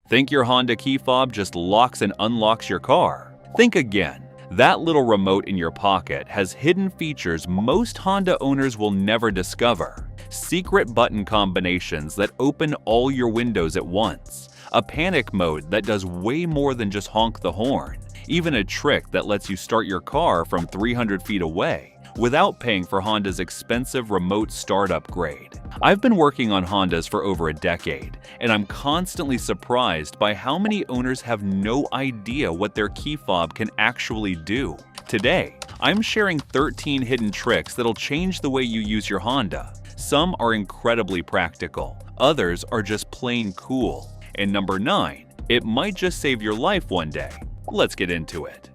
Think your Honda key fob just locks and unlocks your car? Think again. That little remote in your pocket has hidden features most Honda owners will never discover. Secret button combinations that open all your windows at once. A panic mode that does way more than just honk the horn. Even a trick that lets you start your car from 300 feet away without paying for Honda's expensive remote start upgrade. I've been working on Hondas for over a decade, and I'm constantly surprised by how many owners have no idea what their key fob can actually do. Today, I'm sharing 13 hidden tricks that'll change the way you use your Honda. Some are incredibly practical, others are just plain cool. And number 9, it might just save your life one day. Let's get into it.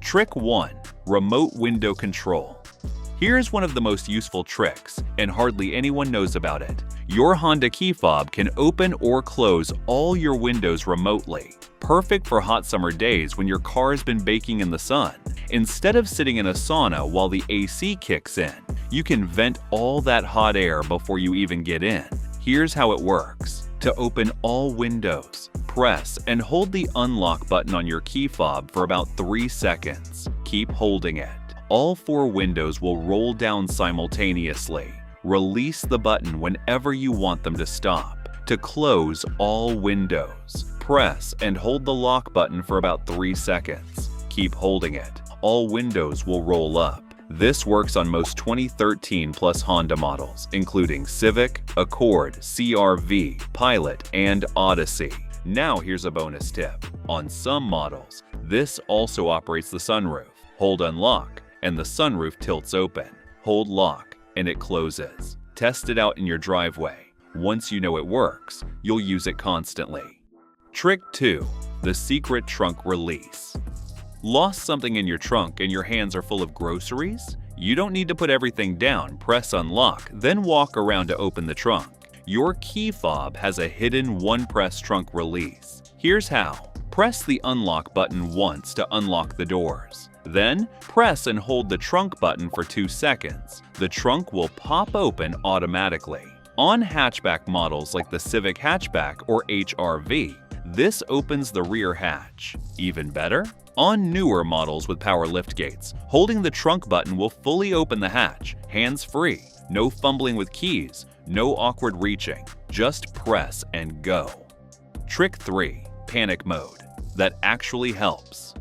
Trick 1. Remote window control. Here's one of the most useful tricks, and hardly anyone knows about it. Your Honda key fob can open or close all your windows remotely. Perfect for hot summer days when your car's been baking in the sun. Instead of sitting in a sauna while the AC kicks in, you can vent all that hot air before you even get in. Here's how it works. To open all windows, press and hold the unlock button on your key fob for about 3 seconds. Keep holding it. All 4 windows will roll down simultaneously. Release the button whenever you want them to stop. To close all windows, press and hold the lock button for about 3 seconds. Keep holding it. All windows will roll up. This works on most 2013 plus Honda models, including Civic, Accord, CR-V, Pilot, and Odyssey. Now here's a bonus tip. On some models, this also operates the sunroof. Hold unlock, and the sunroof tilts open. Hold lock, and it closes. Test it out in your driveway. Once you know it works, you'll use it constantly. Trick 2. The secret trunk release. Lost something in your trunk and your hands are full of groceries? You don't need to put everything down, press unlock, then walk around to open the trunk. Your key fob has a hidden one-press trunk release. Here's how. Press the unlock button once to unlock the doors. Then, press and hold the trunk button for 2 seconds. The trunk will pop open automatically. On hatchback models like the Civic Hatchback or HR-V, this opens the rear hatch. Even better? On newer models with power liftgates, holding the trunk button will fully open the hatch, hands-free. No fumbling with keys, no awkward reaching. Just press and go. Trick 3. Panic mode. That actually helps.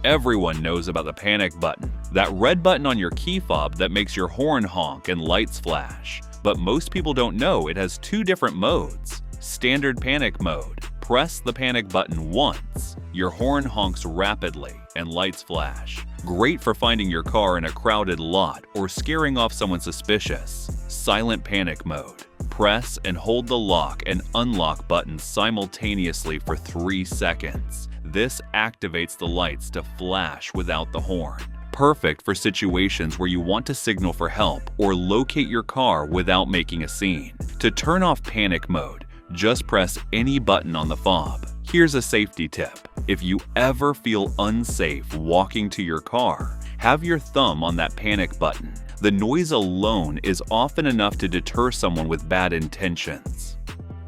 Everyone knows about the panic button, that red button on your key fob that makes your horn honk and lights flash. But most people don't know it has 2 different modes. Standard panic mode. Press the panic button once. Your horn honks rapidly and lights flash. Great for finding your car in a crowded lot or scaring off someone suspicious. Silent panic mode. Press and hold the lock and unlock buttons simultaneously for 3 seconds. This activates the lights to flash without the horn. Perfect for situations where you want to signal for help or locate your car without making a scene. To turn off panic mode, just press any button on the fob. Here's a safety tip. If you ever feel unsafe walking to your car, have your thumb on that panic button. The noise alone is often enough to deter someone with bad intentions.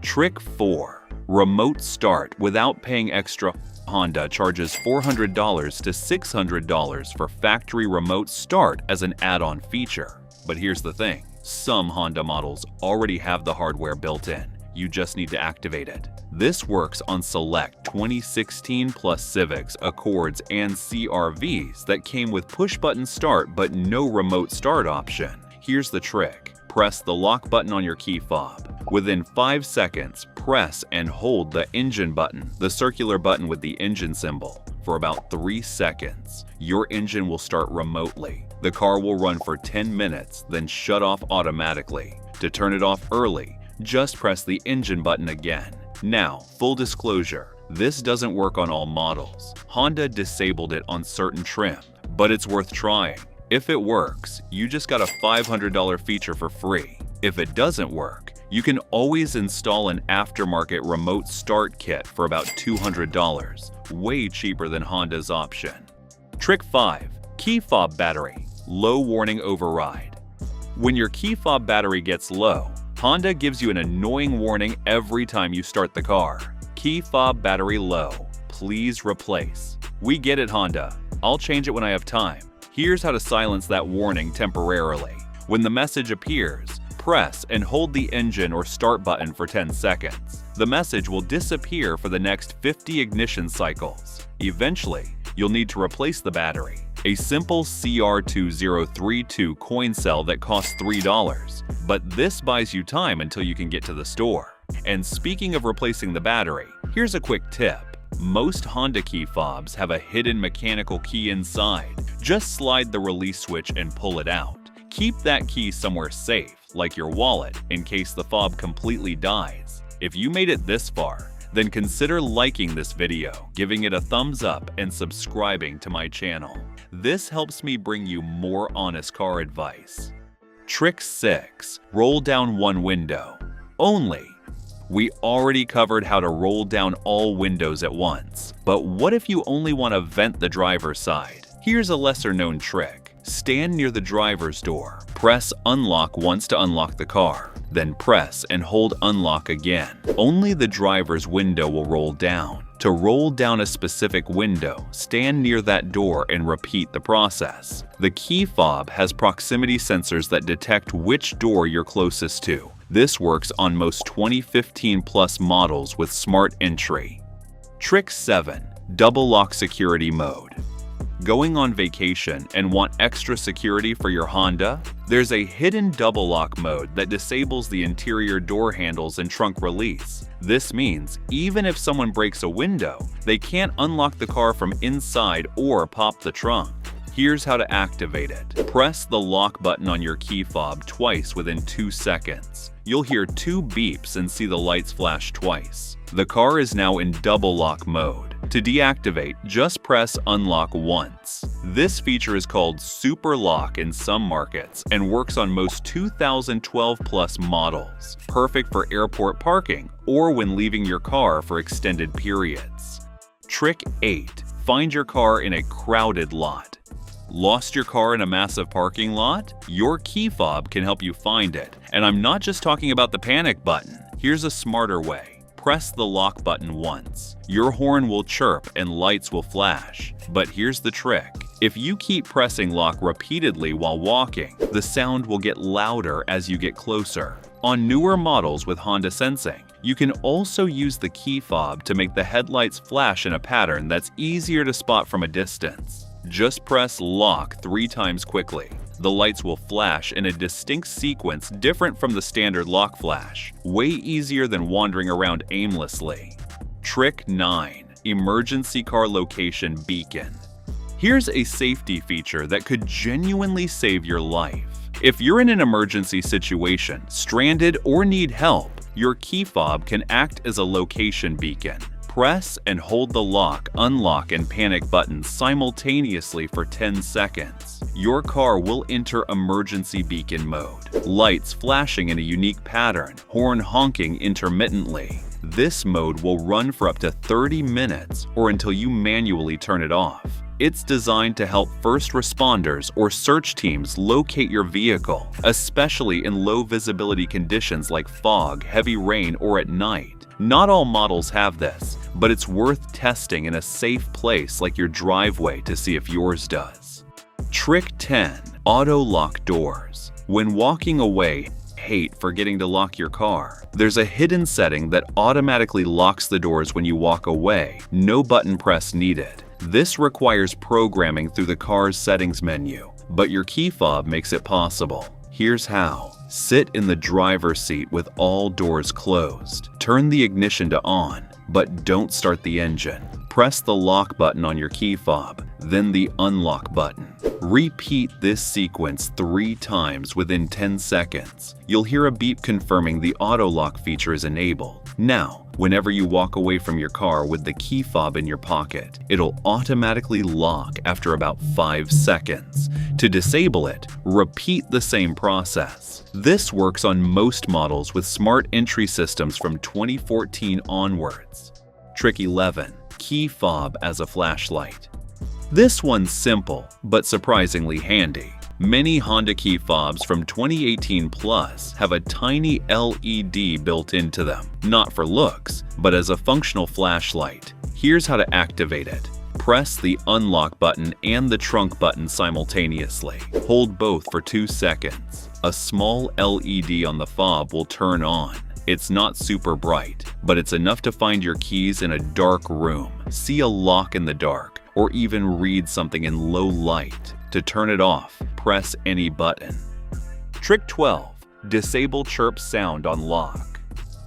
Trick 4. Remote start without paying extra. Honda charges $400 to $600 for factory remote start as an add-on feature. But here's the thing. Some Honda models already have the hardware built in. You just need to activate it. This works on select 2016 plus Civics, Accords, and CR-Vs that came with push-button start but no remote start option. Here's the trick. Press the lock button on your key fob. Within 5 seconds, press and hold the engine button, the circular button with the engine symbol, for about 3 seconds. Your engine will start remotely. The car will run for 10 minutes, then shut off automatically. To turn it off early, just press the engine button again. Now, full disclosure, this doesn't work on all models. Honda disabled it on certain trim, but it's worth trying. If it works, you just got a $500 feature for free. If it doesn't work, you can always install an aftermarket remote start kit for about $200, way cheaper than Honda's option. Trick 5. Key fob battery. Low warning override. When your key fob battery gets low, Honda gives you an annoying warning every time you start the car. Key fob battery low. Please replace. We get it, Honda. I'll change it when I have time. Here's how to silence that warning temporarily. When the message appears, press and hold the engine or start button for 10 seconds. The message will disappear for the next 50 ignition cycles. Eventually, you'll need to replace the battery. A simple CR2032 coin cell that costs $3, but this buys you time until you can get to the store. And speaking of replacing the battery, here's a quick tip. Most Honda key fobs have a hidden mechanical key inside. Just slide the release switch and pull it out. Keep that key somewhere safe, like your wallet, in case the fob completely dies. If you made it this far, then consider liking this video, giving it a thumbs up, and subscribing to my channel. This helps me bring you more honest car advice. Trick 6. Roll down one window. Only. We already covered how to roll down all windows at once, but what if you only want to vent the driver's side? Here's a lesser-known trick. Stand near the driver's door. Press unlock once to unlock the car, then press and hold unlock again. Only the driver's window will roll down. To roll down a specific window, stand near that door and repeat the process. The key fob has proximity sensors that detect which door you're closest to. This works on most 2015 plus models with smart entry. Trick 7. Double lock security mode. Going on vacation and want extra security for your Honda? There's a hidden double lock mode that disables the interior door handles and trunk release. This means even if someone breaks a window, they can't unlock the car from inside or pop the trunk. Here's how to activate it. Press the lock button on your key fob twice within 2 seconds. You'll hear 2 beeps and see the lights flash twice. The car is now in double lock mode. To deactivate, just press unlock once. This feature is called Super Lock in some markets and works on most 2012 plus models. Perfect for airport parking or when leaving your car for extended periods. Trick 8. Find your car in a crowded lot. Lost your car in a massive parking lot? Your key fob can help you find it. And I'm not just talking about the panic button. Here's a smarter way. Press the lock button once. Your horn will chirp and lights will flash. But here's the trick. If you keep pressing lock repeatedly while walking, the sound will get louder as you get closer. On newer models with Honda Sensing, you can also use the key fob to make the headlights flash in a pattern that's easier to spot from a distance. Just press lock 3 times quickly. The lights will flash in a distinct sequence different from the standard lock flash, way easier than wandering around aimlessly. Trick 9. Emergency car location beacon. Here's a safety feature that could genuinely save your life. If you're in an emergency situation, stranded, or need help, your key fob can act as a location beacon. Press and hold the lock, unlock, and panic buttons simultaneously for 10 seconds. Your car will enter emergency beacon mode, lights flashing in a unique pattern, horn honking intermittently. This mode will run for up to 30 minutes or until you manually turn it off. It's designed to help first responders or search teams locate your vehicle, especially in low visibility conditions like fog, heavy rain, or at night. Not all models have this, but it's worth testing in a safe place like your driveway to see if yours does. Trick 10. Auto lock doors. When walking away, hate forgetting to lock your car. There's a hidden setting that automatically locks the doors when you walk away. No button press needed. This requires programming through the car's settings menu, but your key fob makes it possible. Here's how. Sit in the driver's seat with all doors closed. Turn the ignition to on, but don't start the engine. Press the lock button on your key fob, then the unlock button. Repeat this sequence 3 times within 10 seconds. You'll hear a beep confirming the auto lock feature is enabled. Now, whenever you walk away from your car with the key fob in your pocket, it'll automatically lock after about 5 seconds. To disable it, repeat the same process. This works on most models with smart entry systems from 2014 onwards. Trick 11. Key fob as a flashlight. This one's simple, but surprisingly handy. Many Honda key fobs from 2018 plus have a tiny LED built into them, not for looks, but as a functional flashlight. Here's how to activate it. Press the unlock button and the trunk button simultaneously. Hold both for 2 seconds. A small LED on the fob will turn on. It's not super bright, but it's enough to find your keys in a dark room, see a lock in the dark, or even read something in low light. To turn it off, press any button. Trick 12. Disable chirp sound on lock.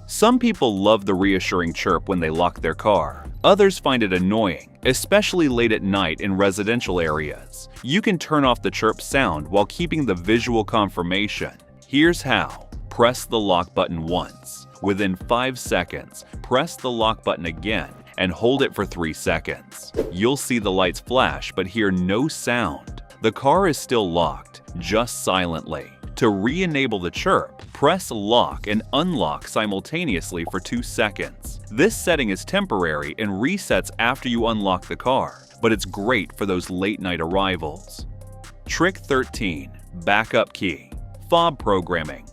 Some people love the reassuring chirp when they lock their car. Others find it annoying, especially late at night in residential areas. You can turn off the chirp sound while keeping the visual confirmation. Here's how. Press the lock button once. Within 5 seconds, press the lock button again and hold it for 3 seconds. You'll see the lights flash but hear no sound. The car is still locked, just silently. To re-enable the chirp, press lock and unlock simultaneously for 2 seconds. This setting is temporary and resets after you unlock the car, but it's great for those late-night arrivals. Trick 13. Backup key. Fob programming.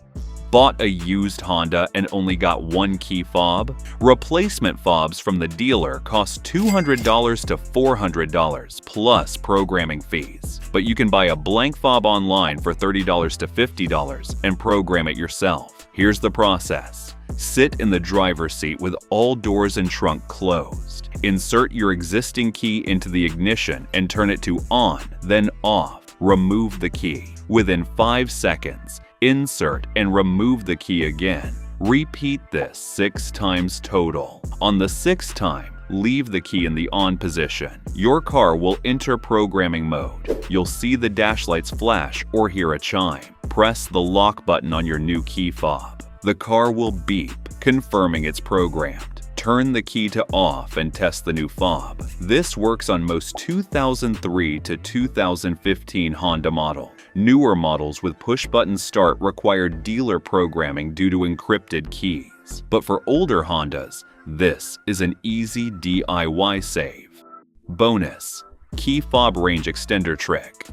Bought a used Honda and only got one key fob? Replacement fobs from the dealer cost $200 to $400 plus programming fees. But you can buy a blank fob online for $30 to $50 and program it yourself. Here's the process. Sit in the driver's seat with all doors and trunk closed. Insert your existing key into the ignition and turn it to on, then off. Remove the key. Within 5 seconds, insert and remove the key again. Repeat this 6 times total. On the 6th time, leave the key in the on position. Your car will enter programming mode. You'll see the dash lights flash or hear a chime. Press the lock button on your new key fob. The car will beep, confirming it's programmed. Turn the key to off and test the new fob. This works on most 2003 to 2015 Honda model. Newer models with push-button start require dealer programming due to encrypted keys. But for older Hondas, this is an easy DIY save. Bonus: key fob range extender trick.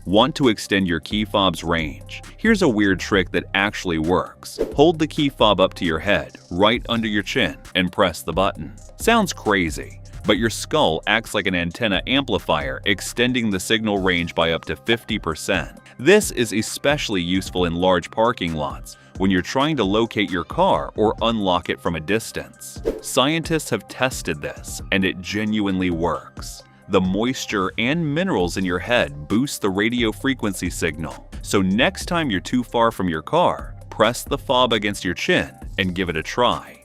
Want to extend your key fob's range? Here's a weird trick that actually works. Hold the key fob up to your head, right under your chin, and press the button. Sounds crazy, but your skull acts like an antenna amplifier, extending the signal range by up to 50%. This is especially useful in large parking lots when you're trying to locate your car or unlock it from a distance. Scientists have tested this, and it genuinely works. The moisture and minerals in your head boost the radio frequency signal. So next time you're too far from your car, press the fob against your chin and give it a try.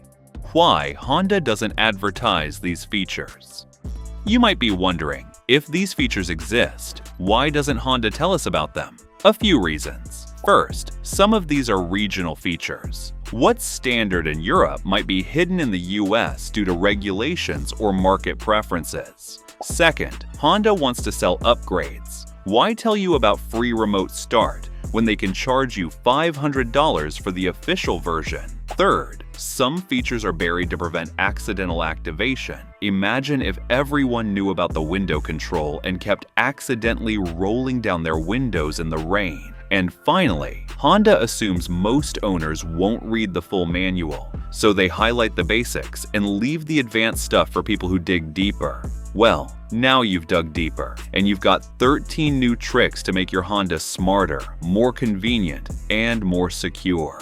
Why Honda doesn't advertise these features? You might be wondering, if these features exist, why doesn't Honda tell us about them? A few reasons. First, some of these are regional features. What's standard in Europe might be hidden in the US due to regulations or market preferences. Second, Honda wants to sell upgrades. Why tell you about free remote start when they can charge you $500 for the official version? Third, some features are buried to prevent accidental activation. Imagine if everyone knew about the window control and kept accidentally rolling down their windows in the rain. And finally, Honda assumes most owners won't read the full manual, so they highlight the basics and leave the advanced stuff for people who dig deeper. Well, now you've dug deeper, and you've got 13 new tricks to make your Honda smarter, more convenient, and more secure.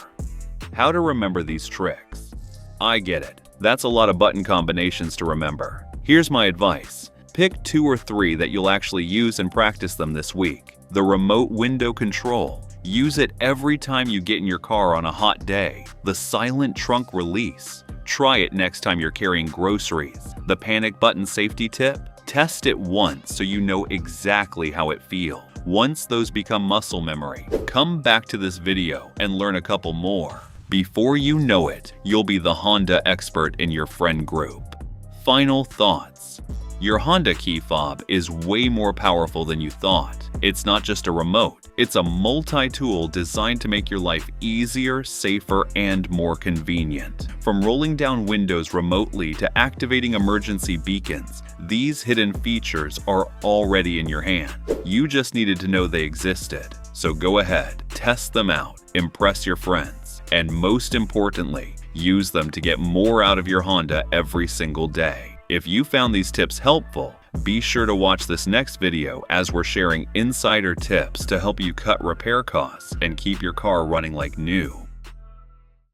How to remember these tricks? I get it. That's a lot of button combinations to remember. Here's my advice. Pick 2 or 3 that you'll actually use and practice them this week. The remote window control. Use it every time you get in your car on a hot day. The silent trunk release. Try it next time you're carrying groceries. The panic button safety tip. Test it once so you know exactly how it feels. Once those become muscle memory, come back to this video and learn a couple more. Before you know it, you'll be the Honda expert in your friend group. Final thoughts. Your Honda key fob is way more powerful than you thought. It's not just a remote, it's a multi-tool designed to make your life easier, safer, and more convenient. From rolling down windows remotely to activating emergency beacons, these hidden features are already in your hand. You just needed to know they existed. So go ahead, test them out, impress your friends, and most importantly, use them to get more out of your Honda every single day. If you found these tips helpful, be sure to watch this next video as we're sharing insider tips to help you cut repair costs and keep your car running like new.